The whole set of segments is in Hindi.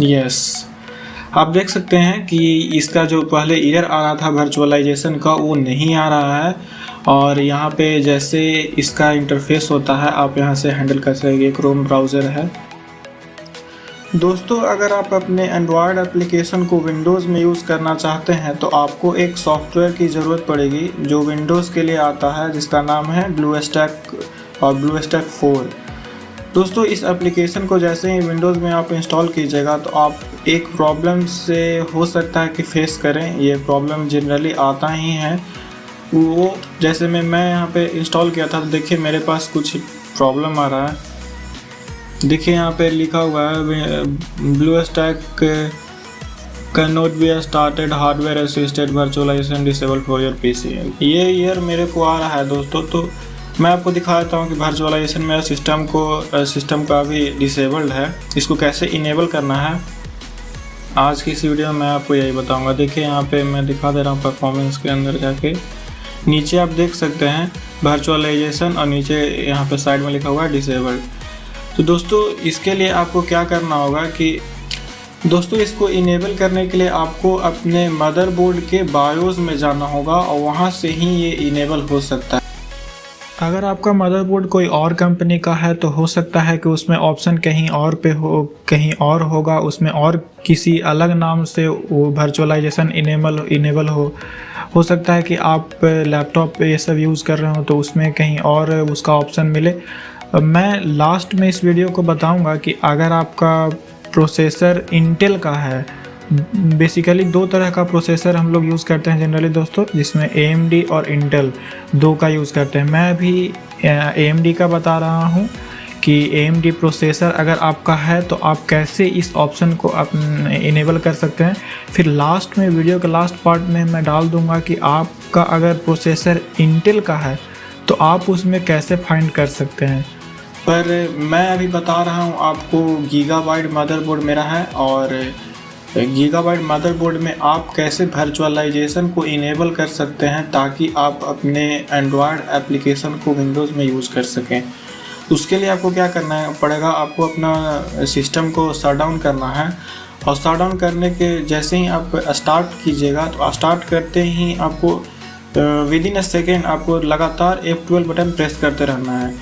यस, आप देख सकते हैं कि इसका जो पहले एरर आ रहा था वर्चुअलाइजेशन का वो नहीं आ रहा है। और यहाँ पे जैसे इसका इंटरफेस होता है आप यहाँ से हैंडल कर सकेंगे। क्रोम ब्राउज़र है दोस्तों। अगर आप अपने एंड्रॉयड एप्लीकेशन को विंडोज़ में यूज़ करना चाहते हैं तो आपको एक सॉफ्टवेयर की ज़रूरत पड़ेगी जो विंडोज़ के लिए आता है, जिसका नाम है ब्लूस्टैक और ब्लूस्टैक 4। दोस्तों इस एप्लीकेशन को जैसे ही विंडोज़ में आप इंस्टॉल कीजिएगा तो आप एक प्रॉब्लम से हो सकता है कि फेस करें। ये प्रॉब्लम जनरली आता ही है। वो जैसे मैं यहाँ पे इंस्टॉल किया था तो देखिए मेरे पास कुछ प्रॉब्लम आ रहा है। देखिए यहाँ पे लिखा हुआ है BlueStack can not be started, hardware assisted virtualization disable for your PC. ये ईयर मेरे को आ रहा है दोस्तों। तो मैं आपको दिखा देता हूँ कि वर्चुअलाइजेशन मेरा सिस्टम का अभी डिसेबल्ड है। इसको कैसे इनेबल करना है आज की इस वीडियो में मैं आपको यही बताऊंगा। देखिए यहाँ पे मैं दिखा दे रहा हूँ परफॉर्मेंस के अंदर जाके। नीचे आप देख सकते हैं वर्चुअलाइजेशन और नीचे यहाँ पे साइड में लिखा हुआ है डिसेबल्ड। तो दोस्तों इसके लिए आपको क्या करना होगा कि दोस्तों इसको इनेबल करने के लिए आपको अपने मदरबोर्ड के बायोस में जाना होगा और वहाँ से ही ये इनेबल हो सकता है। अगर आपका मदरबोर्ड कोई और कंपनी का है तो हो सकता है कि उसमें ऑप्शन कहीं और पे हो, कहीं और होगा, उसमें और किसी अलग नाम से वो वर्चुअलाइजेशन इनेबल हो सकता है कि आप लैपटॉप पे ये सब यूज़ कर रहे हो तो उसमें कहीं और उसका ऑप्शन मिले। मैं लास्ट में इस वीडियो को बताऊंगा कि अगर आपका प्रोसेसर इंटेल का है, बेसिकली दो तरह का प्रोसेसर हम लोग यूज़ करते हैं जनरली दोस्तों, जिसमें AMD और इंटेल दो का यूज़ करते हैं। मैं भी AMD का बता रहा हूँ कि AMD प्रोसेसर अगर आपका है तो आप कैसे इस ऑप्शन को इनेबल कर सकते हैं। फिर लास्ट में वीडियो के लास्ट पार्ट में मैं डाल दूँगा कि आपका अगर प्रोसेसर इंटेल का है तो आप उसमें कैसे फाइंड कर सकते हैं। पर मैं अभी बता रहा हूँ आपको गीगाबाइट मदरबोर्ड मेरा है और गीगाबाइट मदरबोर्ड में आप कैसे वर्चुअलाइजेशन को इनेबल कर सकते हैं ताकि आप अपने एंड्रॉयड एप्लीकेशन को विंडोज़ में यूज़ कर सकें। उसके लिए आपको क्या करना पड़ेगा, आपको अपना सिस्टम को शट डाउन करना है और शट डाउन करने के जैसे ही आप स्टार्ट कीजिएगा तो स्टार्ट करते ही आपको विद इन अ सेकेंड आपको लगातार F12 बटन प्रेस करते रहना है।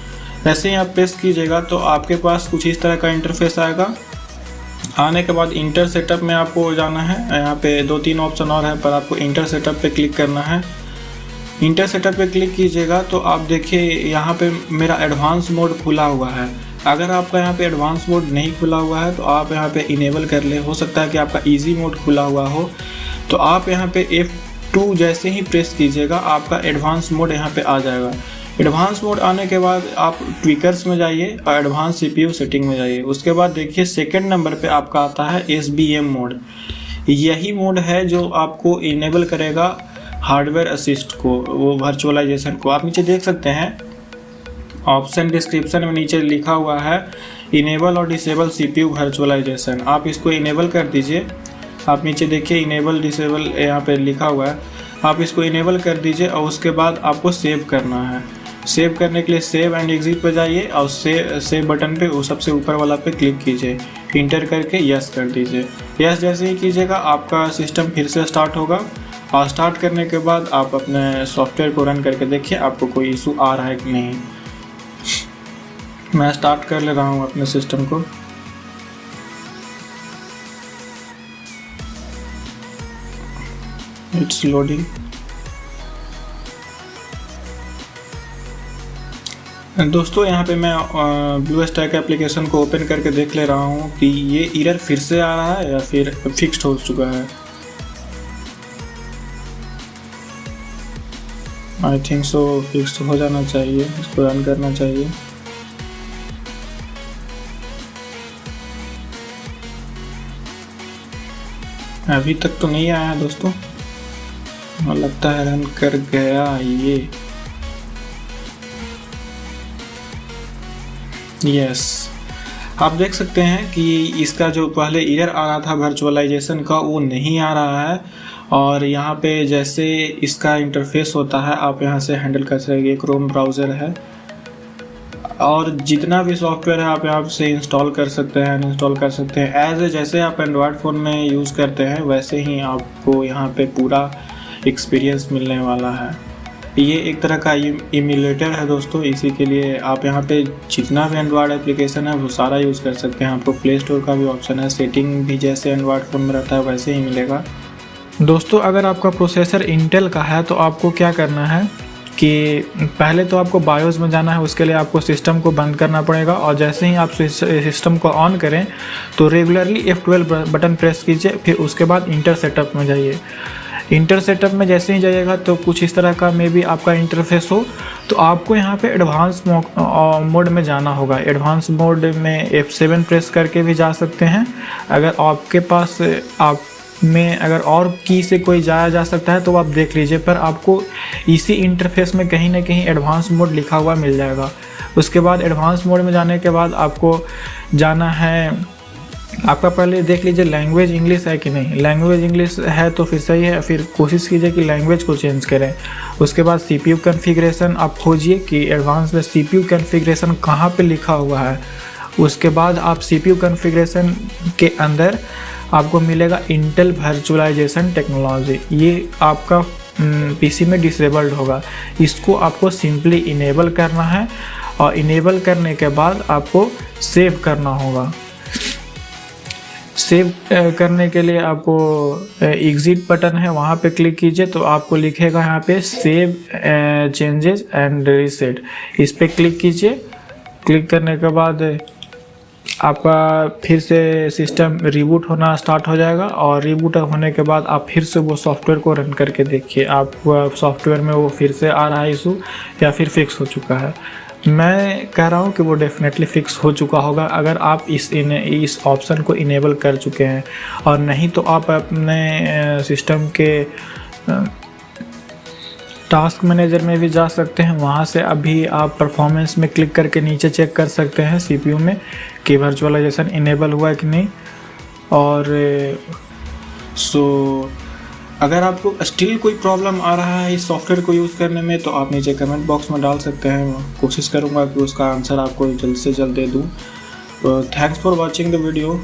जैसे ही आप प्रेस कीजिएगा तो आपके पास कुछ इस तरह का इंटरफेस आएगा। आने के बाद इंटर सेटअप में आपको जाना है। यहाँ पे 2-3 ऑप्शन और है पर आपको इंटर सेटअप पे क्लिक करना है। इंटर सेटअप पे क्लिक कीजिएगा तो आप देखिए यहाँ पे मेरा एडवांस मोड खुला हुआ है। अगर आपका यहाँ पे एडवांस मोड नहीं खुला हुआ है तो आप यहाँ पे इनेबल कर ले। हो सकता है कि आपका ईजी मोड खुला हुआ हो तो आप यहाँ पे F2 जैसे ही प्रेस कीजिएगा आपका एडवांस मोड यहाँ पे आ जाएगा। एडवांस मोड आने के बाद आप ट्विकर्स में जाइए और एडवांस CPU सेटिंग में जाइए। उसके बाद देखिए सेकंड नंबर पे आपका आता है SBM मोड। यही मोड है जो आपको इनेबल करेगा हार्डवेयर असिस्ट को, वो वर्चुअलाइजेशन को। आप नीचे देख सकते हैं ऑप्शन डिस्क्रिप्शन में नीचे लिखा हुआ है इनेबल और डिसेबल CPU वर्चुअलाइजेशन। आप इसको इनेबल कर दीजिए। आप नीचे देखिए इनेबल डिसेबल यहाँ पे लिखा हुआ है, आप इसको इनेबल कर दीजिए और उसके बाद आपको सेव करना है। सेव करने के लिए सेव एंड एग्जिट पे जाइए और सेव बटन पे वो सबसे ऊपर वाला पे क्लिक कीजिए। इंटर करके यस कर दीजिए। यस जैसे ही कीजिएगा आपका सिस्टम फिर से स्टार्ट होगा और स्टार्ट करने के बाद आप अपने सॉफ्टवेयर को रन करके देखिए आपको कोई इशू आ रहा है कि नहीं। मैं स्टार्ट कर ले रहा हूँ अपने सिस्टम को। It's loading. दोस्तों यहाँ पे मैं ब्लूस्टैक एप्लीकेशन को ओपन करके देख ले रहा हूँ कि ये एरर फिर से आ रहा है या फिर फिक्स्ड हो चुका है। आई थिंक सो फिक्स्ड हो जाना चाहिए। इसको रन करना चाहिए। अभी तक तो नहीं आया दोस्तों, लगता है रन कर गया ये। यस, आप देख सकते हैं कि इसका जो पहले एरर आ रहा था वर्चुअलाइजेशन का वो नहीं आ रहा है और यहाँ पे जैसे इसका इंटरफेस होता है आप यहाँ से हैंडल कर सकेंगे। क्रोम ब्राउज़र है। और जितना भी सॉफ्टवेयर है आप यहाँ से इंस्टॉल कर सकते हैं, अनइंस्टॉल कर सकते हैं। जैसे आप एंड्रॉयड फ़ोन में यूज़ करते हैं वैसे ही आपको यहाँ पे पूरा एक्सपीरियंस मिलने वाला है। ये एक तरह का इम्यूलेटर है दोस्तों, इसी के लिए आप यहाँ पे जितना भी एंड्रॉयड एप्लीकेशन है वो सारा यूज़ कर सकते हैं। आपको प्ले स्टोर का भी ऑप्शन है, सेटिंग भी जैसे एंड्रॉयड फ़ोन में रहता है वैसे ही मिलेगा। दोस्तों अगर आपका प्रोसेसर इंटेल का है तो आपको क्या करना है कि पहले तो आपको बायोस में जाना है, उसके लिए आपको सिस्टम को बंद करना पड़ेगा। और जैसे ही आप सिस्टम को ऑन करें तो रेगुलरली F12 बटन प्रेस कीजिए, फिर उसके बाद इंटर सेटअप में जाइए। इंटर सेटअप में जैसे ही जाइएगा तो कुछ इस तरह का मे बी आपका इंटरफेस हो, तो आपको यहाँ पे एडवांस मोड में जाना होगा। एडवांस मोड में F7 प्रेस करके भी जा सकते हैं। अगर आपके पास आप में अगर और की से कोई जाया जा सकता है तो आप देख लीजिए, पर आपको इसी इंटरफेस में कहीं ना कहीं एडवांस मोड लिखा हुआ मिल जाएगा। उसके बाद एडवांस मोड में जाने के बाद आपको जाना है, आपका पहले देख लीजिए लैंग्वेज इंग्लिश है कि नहीं। लैंग्वेज इंग्लिश है तो फिर सही है, फिर कोशिश कीजिए कि लैंग्वेज को चेंज करें। उसके बाद CPU कॉन्फ़िगरेशन आप खोजिए कि एडवांस में CPU कॉन्फ़िगरेशन कहाँ पे लिखा हुआ है। उसके बाद आप CPU कॉन्फ़िगरेशन के अंदर आपको मिलेगा इंटेल वर्चुअलाइजेशन टेक्नोलॉजी। ये आपका PC में डिसेबल्ड होगा, इसको आपको सिंपली इनेबल करना है। और इनेबल करने के बाद आपको सेव करना होगा। सेव करने के लिए आपको एग्ज़िट बटन है, वहाँ पे क्लिक कीजिए तो आपको लिखेगा यहाँ पे सेव चेंजेस एंड रीसेट। इस पर क्लिक कीजिए। क्लिक करने के बाद आपका फिर से सिस्टम रिबूट होना स्टार्ट हो जाएगा। और रिबूट होने के बाद आप फिर से वो सॉफ्टवेयर को रन करके देखिए, आप सॉफ्टवेयर में वो फिर से आ रहा है इशू या फिर फिक्स हो चुका है। मैं कह रहा हूँ कि वो डेफिनेटली फिक्स हो चुका होगा अगर आप इस ऑप्शन को इनेबल कर चुके हैं। और नहीं तो आप अपने सिस्टम के टास्क मैनेजर में भी जा सकते हैं, वहाँ से अभी आप परफॉर्मेंस में क्लिक करके नीचे चेक कर सकते हैं CPU में कि वर्चुअलाइजेशन इनेबल हुआ है कि नहीं। और अगर आपको स्टिल कोई प्रॉब्लम आ रहा है इस सॉफ्टवेयर को यूज़ करने में तो आप नीचे कमेंट बॉक्स में डाल सकते हैं, कोशिश करूँगा कि उसका आंसर आपको जल्द से जल्द दे दूँ। तो thanks for watching the video.